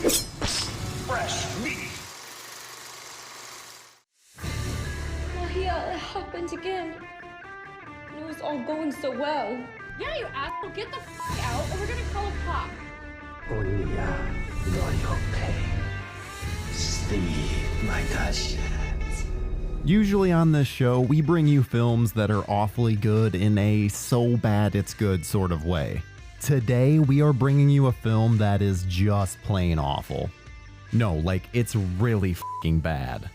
Fresh meat. Well, yeah, it happened again. And it was all going so well. Yeah, you asshole, get the out or we're gonna call a cop. Usually on this show, we bring you films that are awfully good in a so bad it's good sort of way. Today, we are bringing you a film that is just plain awful. No, like, it's really f***ing bad.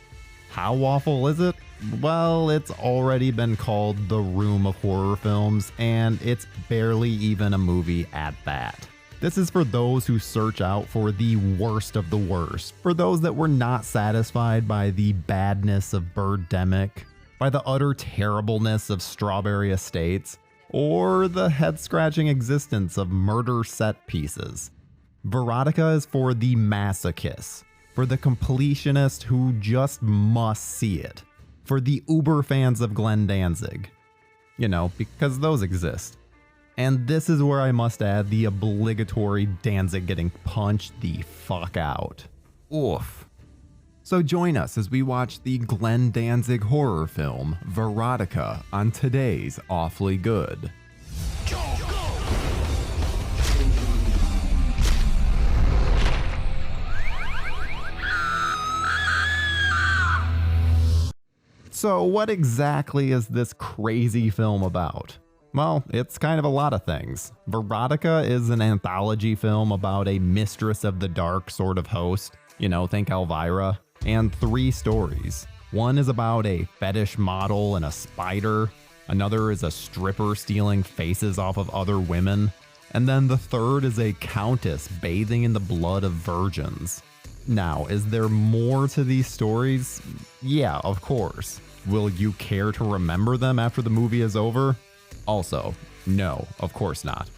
How awful is it? Well, it's already been called the Room of Horror films, and it's barely even a movie at that. This is for those who search out for the worst of the worst, for those that were not satisfied by the badness of Birdemic, by the utter terribleness of Strawberry Estates, or the head-scratching existence of murder set pieces. Verotika is for the masochists, for the completionist who just must see it, for the uber fans of Glenn Danzig. You know, because those exist. And this is where I must add the obligatory Danzig getting punched the fuck out. Oof. So join us as we watch the Glenn Danzig horror film, Verotika, on today's Awfully Good. So what exactly is this crazy film about? Well, it's kind of a lot of things. Verotika is an anthology film about a mistress of the dark sort of host, you know, think Elvira, and 3 stories. One is about a fetish model and a spider, another is a stripper stealing faces off of other women, and then the third is a countess bathing in the blood of virgins. Now, is there more to these stories? Yeah, of course. Will you care to remember them after the movie is over? Also, no, of course not.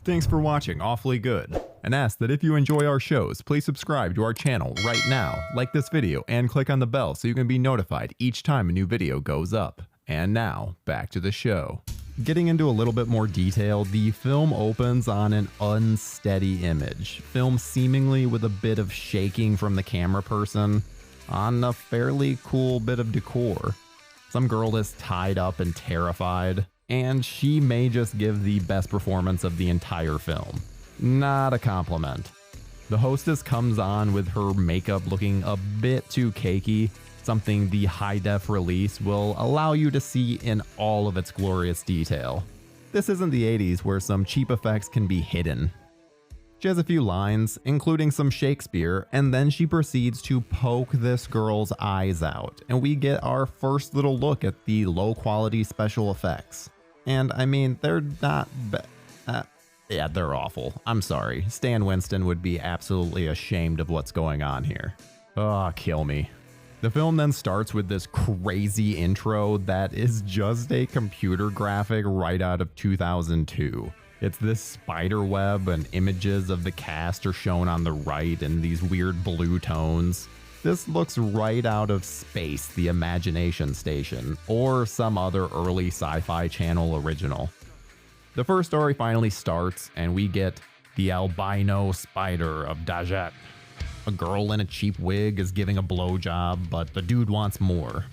Thanks for watching Awfully Good, and ask that if you enjoy our shows, please subscribe to our channel right now, like this video, and click on the bell so you can be notified each time a new video goes up. And now, back to the show. Getting into a little bit more detail, the film opens on an unsteady image, filmed seemingly with a bit of shaking from the camera person, on a fairly cool bit of decor. Some girl is tied up and terrified, and she may just give the best performance of the entire film. Not a compliment. The hostess comes on with her makeup looking a bit too cakey, something the high-def release will allow you to see in all of its glorious detail. This isn't the 80s where some cheap effects can be hidden. She has a few lines, including some Shakespeare, and then she proceeds to poke this girl's eyes out, and we get our first little look at the low-quality special effects. And I mean, they're not yeah, they're awful. I'm sorry. Stan Winston would be absolutely ashamed of what's going on here. Oh, kill me. The film then starts with this crazy intro that is just a computer graphic right out of 2002. It's this spider web and images of the cast are shown on the right in these weird blue tones. This looks right out of Space, the Imagination Station, or some other early Sci-Fi Channel original. The first story finally starts, and we get the albino spider of Dagette. A girl in a cheap wig is giving a blowjob, but the dude wants more.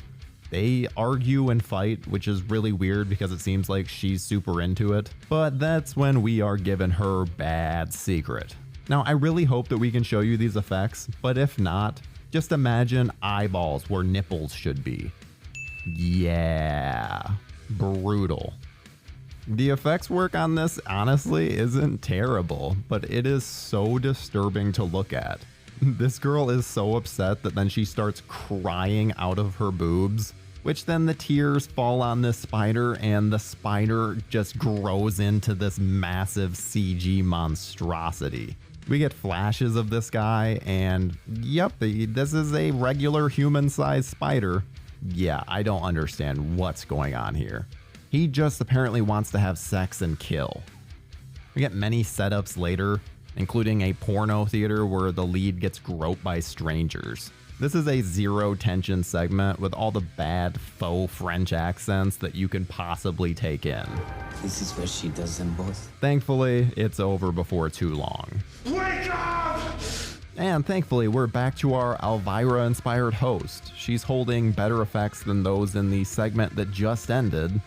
They argue and fight, which is really weird because it seems like she's super into it, but that's when we are given her bad secret. Now, I really hope that we can show you these effects, but if not, just imagine eyeballs where nipples should be. Yeah, brutal. The effects work on this honestly isn't terrible, but it is so disturbing to look at. This girl is so upset that then she starts crying out of her boobs, which then the tears fall on this spider and the spider just grows into this massive CG monstrosity. We get flashes of this guy and yep, this is a regular human-sized spider. Yeah, I don't understand what's going on here. He just apparently wants to have sex and kill. We get many setups later, including a porno theater where the lead gets groped by strangers. This is a zero tension segment with all the bad faux French accents that you can possibly take in. This is what she does them both. Thankfully, it's over before too long. Wake up! And thankfully, we're back to our Elvira-inspired host. She's holding better effects than those in the segment that just ended,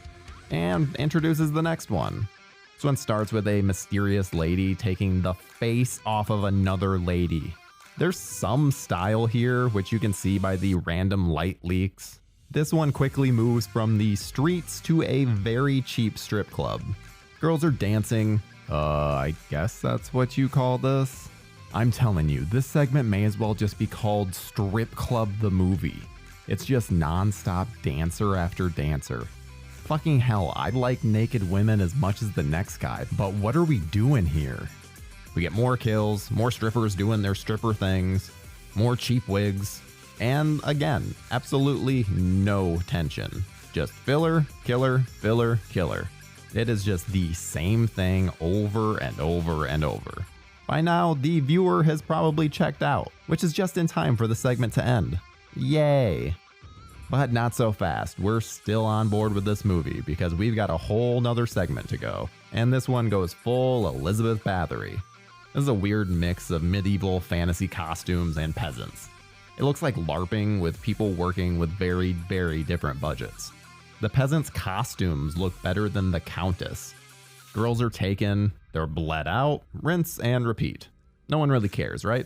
and introduces the next one. This one starts with a mysterious lady taking the face off of another lady. There's some style here, which you can see by the random light leaks. This one quickly moves from the streets to a very cheap strip club. Girls are dancing. I guess that's what you call this? I'm telling you, this segment may as well just be called Strip Club the Movie. It's just non-stop dancer after dancer. Fucking hell, I like naked women as much as the next guy, but what are we doing here? We get more kills, more strippers doing their stripper things, more cheap wigs, and again, absolutely no tension. Just filler, killer, filler, killer. It is just the same thing over and over and over. By now, the viewer has probably checked out, which is just in time for the segment to end. Yay! But not so fast. We're still on board with this movie because we've got a whole nother segment to go. And this one goes full Elizabeth Bathory. This is a weird mix of medieval fantasy costumes and peasants. It looks like LARPing with people working with very, very different budgets. The peasants' costumes look better than the Countess. Girls are taken, they're bled out, rinse and repeat. No one really cares, right?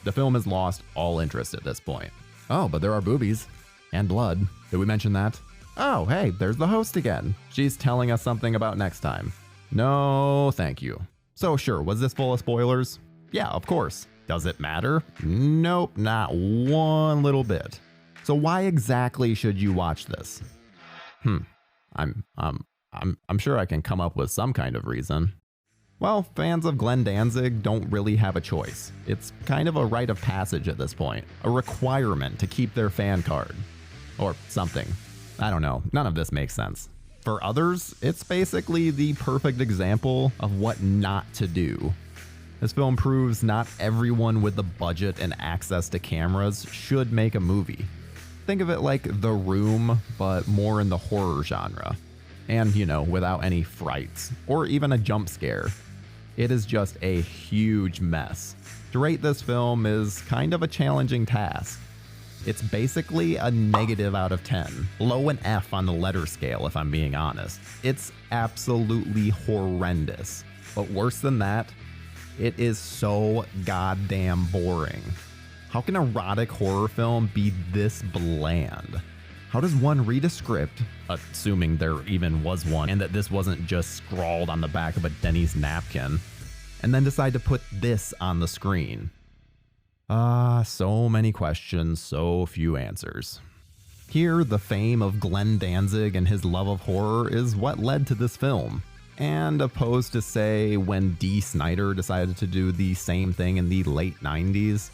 The film has lost all interest at this point. Oh, but there are boobies. And blood. Did we mention that? Oh, hey, there's the host again. She's telling us something about next time. No, thank you. So sure, was this full of spoilers? Yeah, of course. Does it matter? Nope, not one little bit. So why exactly should you watch this? I'm sure I can come up with some kind of reason. Well, fans of Glenn Danzig don't really have a choice. It's kind of a rite of passage at this point, a requirement to keep their fan card. Or something. I don't know, none of this makes sense. For others, it's basically the perfect example of what not to do. This film proves not everyone with the budget and access to cameras should make a movie. Think of it like The Room, but more in the horror genre. And, without any frights, or even a jump scare. It is just a huge mess. To rate this film is kind of a challenging task. It's basically a negative out of 10, below an F on the letter scale if I'm being honest. It's absolutely horrendous. But worse than that, it is so goddamn boring. How can an erotic horror film be this bland? How does one read a script, assuming there even was one, and that this wasn't just scrawled on the back of a Denny's napkin, and then decide to put this on the screen? So many questions, so few answers. Here, the fame of Glenn Danzig and his love of horror is what led to this film. And opposed to, say, when Dee Snider decided to do the same thing in the late 90s,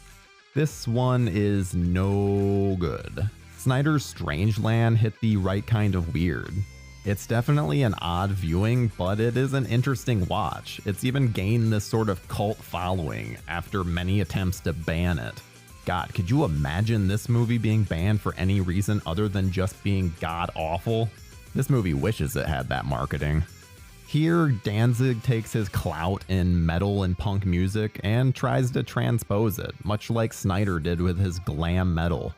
this one is no good. Snyder's Strangeland hit the right kind of weird. It's definitely an odd viewing, but it is an interesting watch. It's even gained this sort of cult following after many attempts to ban it. God, could you imagine this movie being banned for any reason other than just being god-awful? This movie wishes it had that marketing. Here, Danzig takes his clout in metal and punk music and tries to transpose it, much like Snyder did with his glam metal.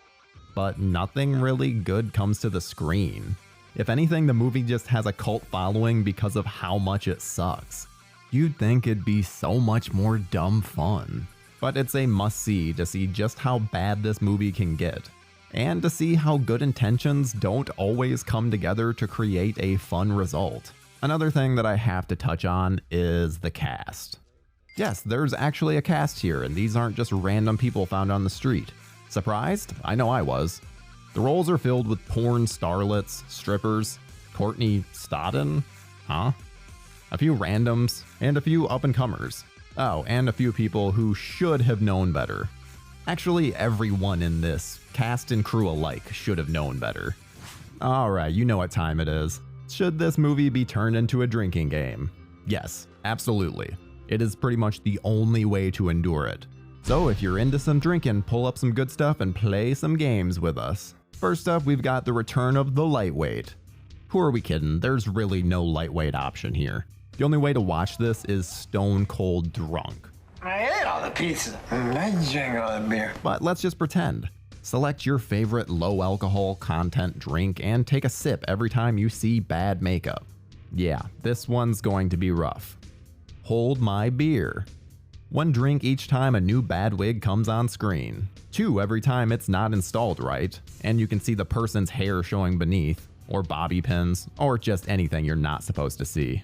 But nothing really good comes to the screen. If anything, the movie just has a cult following because of how much it sucks. You'd think it'd be so much more dumb fun. But it's a must-see to see just how bad this movie can get, and to see how good intentions don't always come together to create a fun result. Another thing that I have to touch on is the cast. Yes, there's actually a cast here, and these aren't just random people found on the street. Surprised? I know I was. The roles are filled with porn starlets, strippers, Courtney Stodden? Huh? A few randoms, and a few up-and-comers. Oh, and a few people who should have known better. Actually, everyone in this, cast and crew alike, should have known better. Alright, you know what time it is. Should this movie be turned into a drinking game? Yes, absolutely. It is pretty much the only way to endure it. So if you're into some drinking, pull up some good stuff and play some games with us. First up, we've got the return of the lightweight. Who are we kidding? There's really no lightweight option here. The only way to watch this is stone cold drunk. I am. all the pizza. I drank all the beer. But let's just pretend. Select your favorite low alcohol content drink and take a sip every time you see bad makeup. Yeah, this one's going to be rough. Hold my beer. 1 drink each time a new bad wig comes on screen. 2 every time it's not installed right, and you can see the person's hair showing beneath, or bobby pins, or just anything you're not supposed to see.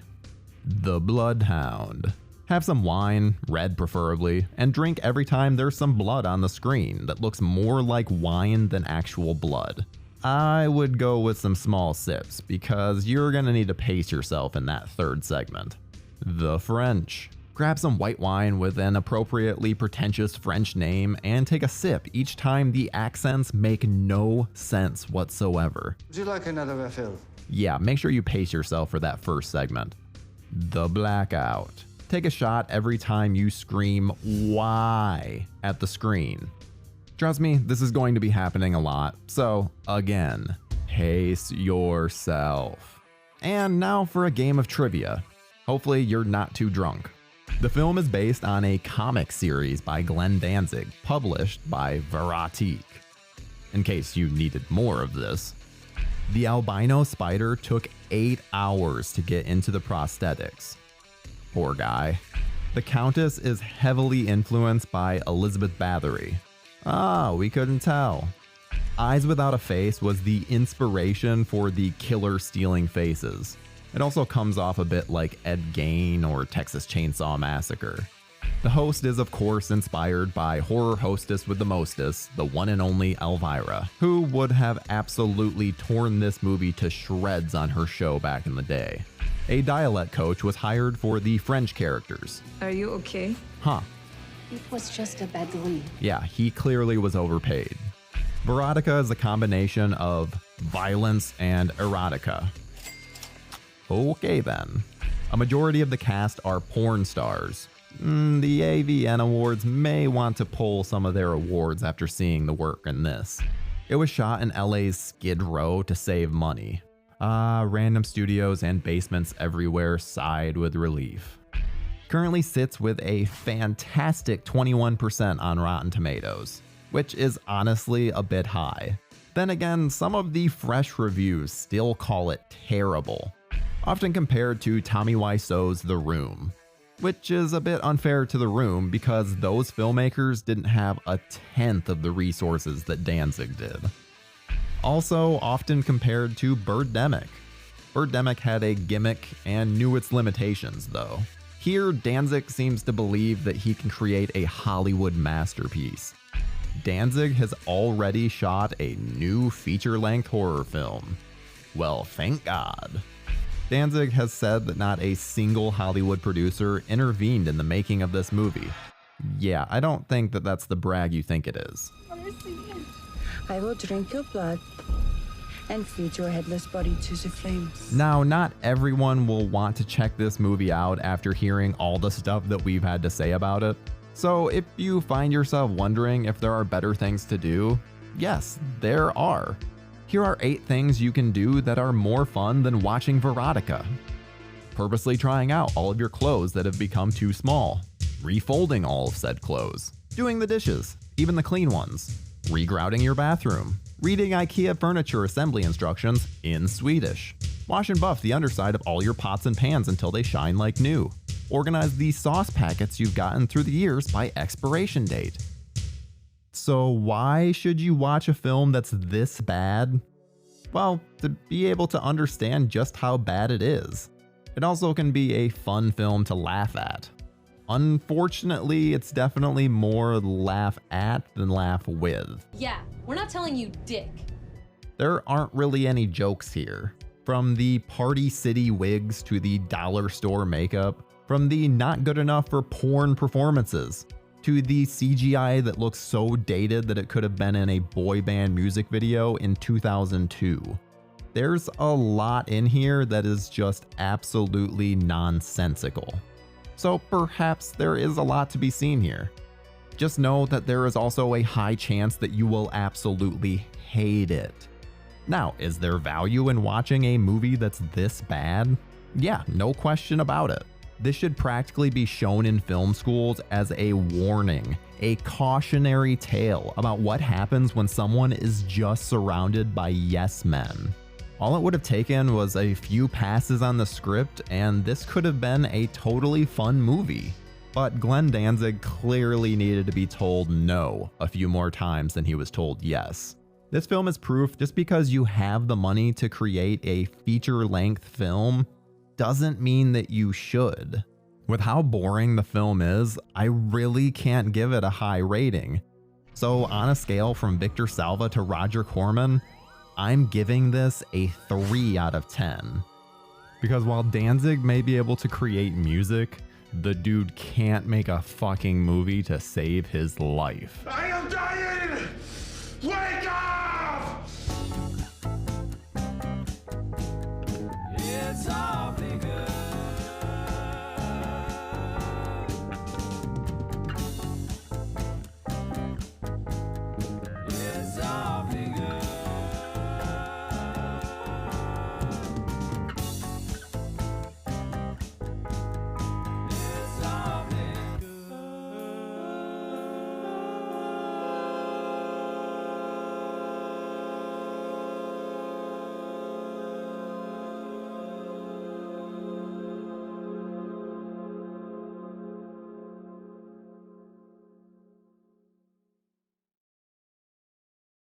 The Bloodhound. Have some wine, red preferably, and drink every time there's some blood on the screen that looks more like wine than actual blood. I would go with some small sips because you're gonna need to pace yourself in that 3rd segment. The French. Grab some white wine with an appropriately pretentious French name and take a sip each time the accents make no sense whatsoever. Would you like another refill? Yeah, make sure you pace yourself for that 1st segment. The Blackout. Take a shot every time you scream "Why" at the screen. Trust me, this is going to be happening a lot, so again, pace yourself. And now for a game of trivia. Hopefully you're not too drunk. The film is based on a comic series by Glenn Danzig, published by Verotika. In case you needed more of this. The albino spider took 8 hours to get into the prosthetics. Poor guy. The Countess is heavily influenced by Elizabeth Bathory. Ah, we couldn't tell. Eyes Without a Face was the inspiration for the killer stealing faces. It also comes off a bit like Ed Gein or Texas Chainsaw Massacre. The host is of course inspired by horror hostess with the mostest, the one and only Elvira, who would have absolutely torn this movie to shreds on her show back in the day. A dialect coach was hired for the French characters. Are you okay? Huh. It was just a bad dream. Yeah, he clearly was overpaid. Verotika is a combination of violence and erotica. Okay then. A majority of the cast are porn stars. The AVN Awards may want to pull some of their awards after seeing the work in this. It was shot in LA's Skid Row to save money. Random studios and basements everywhere sighed with relief. Currently sits with a fantastic 21% on Rotten Tomatoes, which is honestly a bit high. Then again, some of the fresh reviews still call it terrible, often compared to Tommy Wiseau's The Room, which is a bit unfair to The Room because those filmmakers didn't have a tenth of the resources that Danzig did. Also often compared to Birdemic. Birdemic had a gimmick and knew its limitations though. Here, Danzig seems to believe that he can create a Hollywood masterpiece. Danzig has already shot a new feature-length horror film. Well, thank God. Danzig has said that not a single Hollywood producer intervened in the making of this movie. Yeah, I don't think that that's the brag you think it is. I will drink your blood and feed your headless body to the flames. Now, not everyone will want to check this movie out after hearing all the stuff that we've had to say about it. So if you find yourself wondering if there are better things to do, yes, there are. Here are 8 things you can do that are more fun than watching Verotika. Purposely trying out all of your clothes that have become too small. Refolding all of said clothes. Doing the dishes, even the clean ones. Regrouting your bathroom. Reading IKEA furniture assembly instructions in Swedish. Wash and buff the underside of all your pots and pans until they shine like new. Organize the sauce packets you've gotten through the years by expiration date. So why should you watch a film that's this bad? Well, to be able to understand just how bad it is. It also can be a fun film to laugh at. Unfortunately, it's definitely more laugh at than laugh with. Yeah, we're not telling you dick. There aren't really any jokes here. From the Party City wigs to the dollar store makeup, from the not good enough for porn performances, to the CGI that looks so dated that it could have been in a boy band music video in 2002. There's a lot in here that is just absolutely nonsensical. So perhaps there is a lot to be seen here. Just know that there is also a high chance that you will absolutely hate it. Now, is there value in watching a movie that's this bad? Yeah, no question about it. This should practically be shown in film schools as a warning, a cautionary tale about what happens when someone is just surrounded by yes men. All it would have taken was a few passes on the script, and this could have been a totally fun movie. But Glenn Danzig clearly needed to be told no a few more times than he was told yes. This film is proof just because you have the money to create a feature-length film doesn't mean that you should. With how boring the film is, I really can't give it a high rating. So on a scale from Victor Salva to Roger Corman, I'm giving this a 3 out of 10. Because while Danzig may be able to create music, the dude can't make a fucking movie to save his life. I am dying!